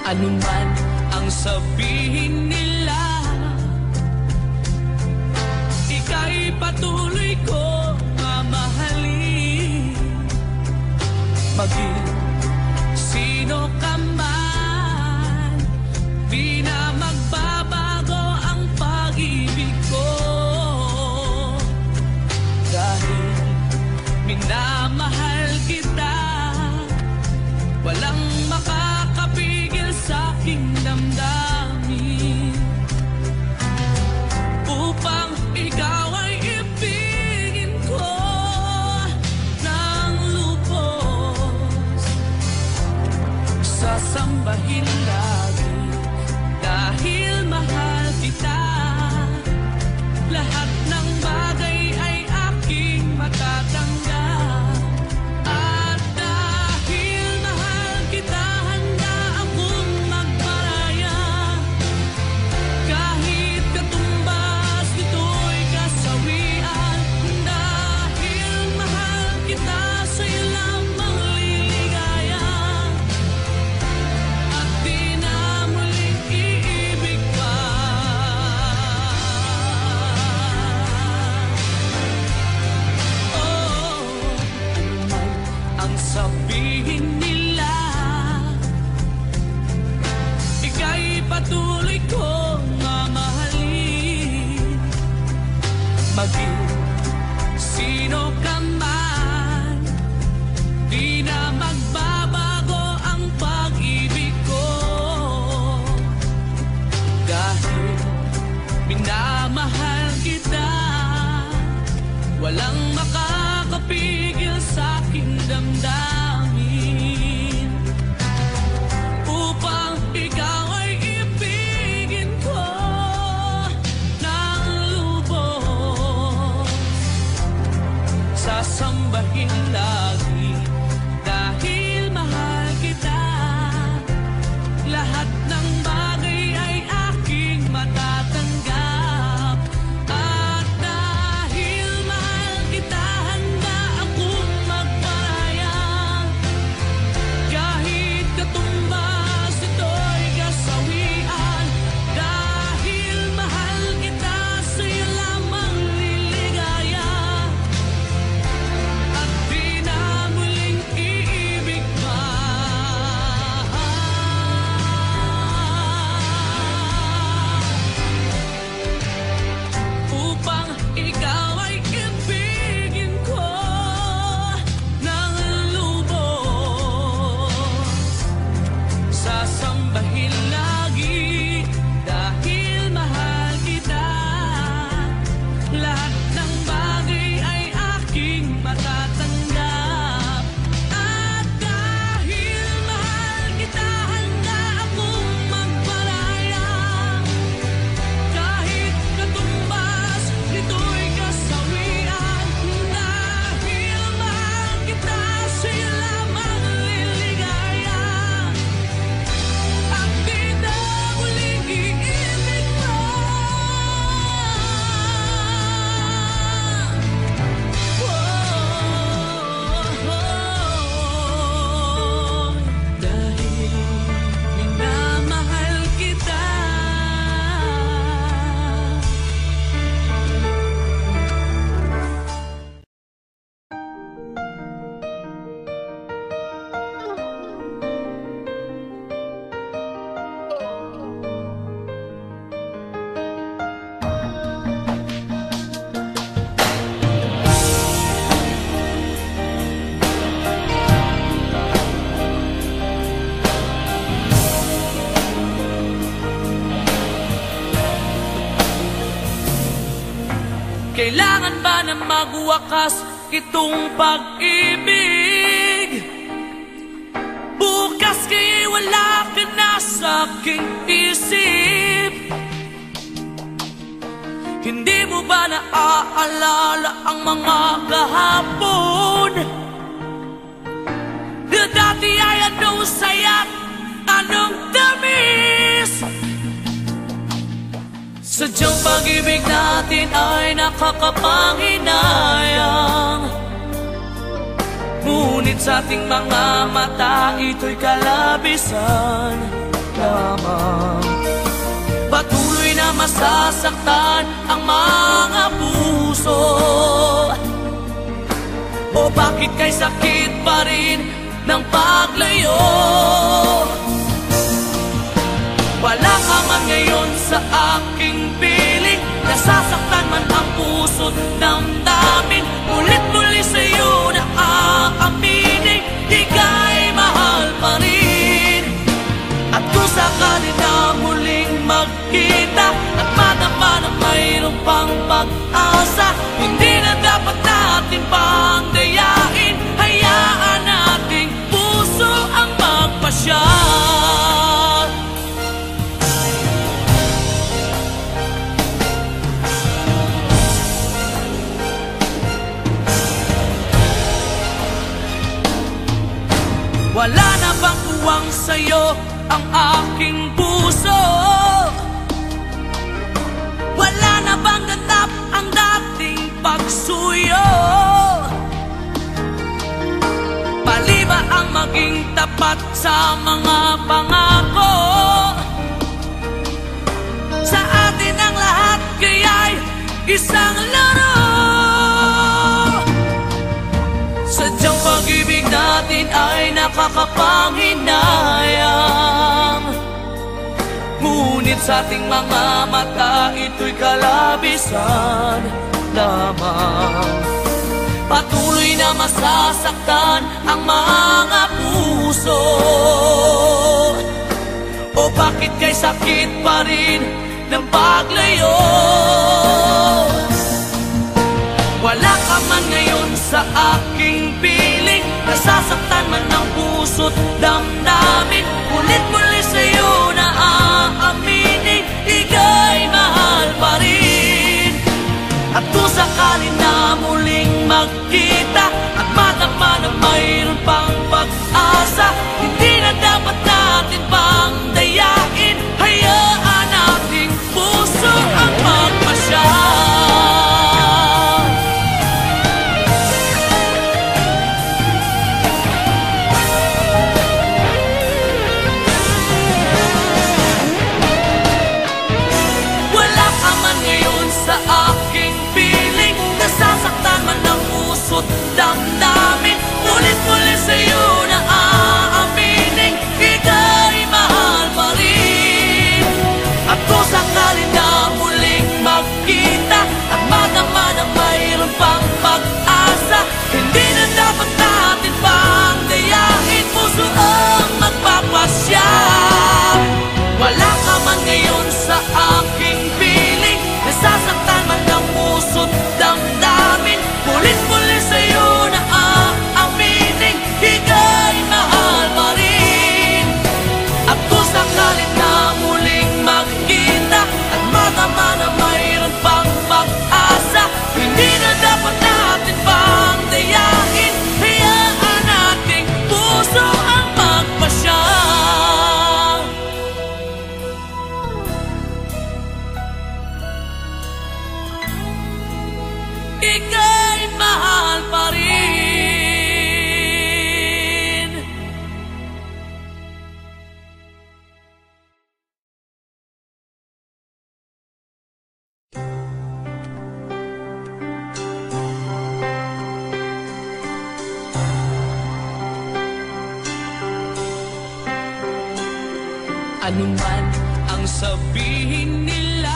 Anuman ang sabihin nila, ika'y patuloy ko mamahalin. Maging sino ka man, di na magbabago ang pag-ibig ko. Dahil minamahal kita, walang makakapigil sa aking damdamin. Upang ikaw ay ibigin ko ng lubos, sasambahin lagi dahil mahal kita. Lahat ng bagay ay aking matatanggap. At dahil mahal kita, handa akong magparaya. Kahit katumbas nito'y kasawian. Dahil mahal kita, sa'yo lamang liligaya. At di na muling iibig pa. Anuman ang sabihin nila, ika'y patuloy ko mamahalin. Maging sino ka man, di na magbabago ang pag-ibig ko. Dahil minamahal kita, walang makakapigil sa aking damdamin. Upang ikaw ay ibigin ko ng lubos, sasambahin lagi dahil mahal kita. Lahat ng bagay ay aking matatanggap. At dahil mahal kita, handa akong magparaya. Kahit katumbas ito'y kasawian. Dahil mahal kita, sa'yo lamang liligaya. At di na muling iibig pa. Upang ikaw ay ibigin ko ng lubos, sasambahin lagi dahil mahal kita. Lahat ng bagay ay aking matatanggap. At dahil mahal kita, handa akong magparaya. Kahit katumbas nito'y kasawian. Dahil mahal kita, sa'yo lamang liligaya. At di na muling iibig pa. Dahil minamahal kita. Kailangan ba na magwakas itong pag-ibig? Bukas kaya'y wala ka na sa aking isip. Hindi mo ba naaalala ang mga kahapon? Na dati ay anong saya't anong tamis. Sadyang pag-ibig natin ay nakakapanghinayang. Ngunit sa ating mga mata ito'y kalabisan. lamang. Patuloy na masasaktan ang mga puso. O bakit kay sakit pa rin ng paglayo? Wala ka man ngayon sa aking piling, nasasaktan man ang puso't damdamin. Ulit-muli sa'yo na aaminin, di ka'y mahal pa rin. At kung sakali na muling magkita at madama na mayroong pang pag-asa, hindi na dapat natin pang dayain. Hayaan nating puso ang magpasya. Wala na bang uwang sa'yo ang aking puso? Wala na bang ganap ang dating pagsuyo? Mali ba ang maging tapat sa mga pangako? Sa atin ang lahat kaya'y isang laro. Sadyang pag-ibig natin ay nakakapanghinayang, ngunit sa ating mga mata ito'y kalabisan lamang. Patuloy na masasaktan ang mga puso. O bakit kay sakit pa rin ng paglayo? Wala ka man ngayon sa aking piling, nasasaktan man ang puso't damdamin. Ulit-muli sa'yo na aaminin, ika'y mahal pa rin. At kung sakali na muling magkita at madama na mayroon pang pag-asa, hindi na dapat natin pang dayain. Hayaan nating puso ang magpasya. Damdamin, ulit-ulit sa'yo na aaminin, ika'y mahal pa rin. At kung sakali na muling magkita at madama na mayroon pang pag-asa, hindi na dapat natin pang dayain, puso ang magpapasya. Wala ka man ngayon sa aking piling, nasasaktan man ang puso't damdamin. Ulit-muli sa'yo na aaminin, ika'y mahal pa rin. At kung sakali na muling magkita at madama na mayroon pang pag-asa, hindi na dapat natin pang dayain. Hayaan nating puso ang magpasya. Ika'y mahal pa rin. Ano man ang sabihin nila,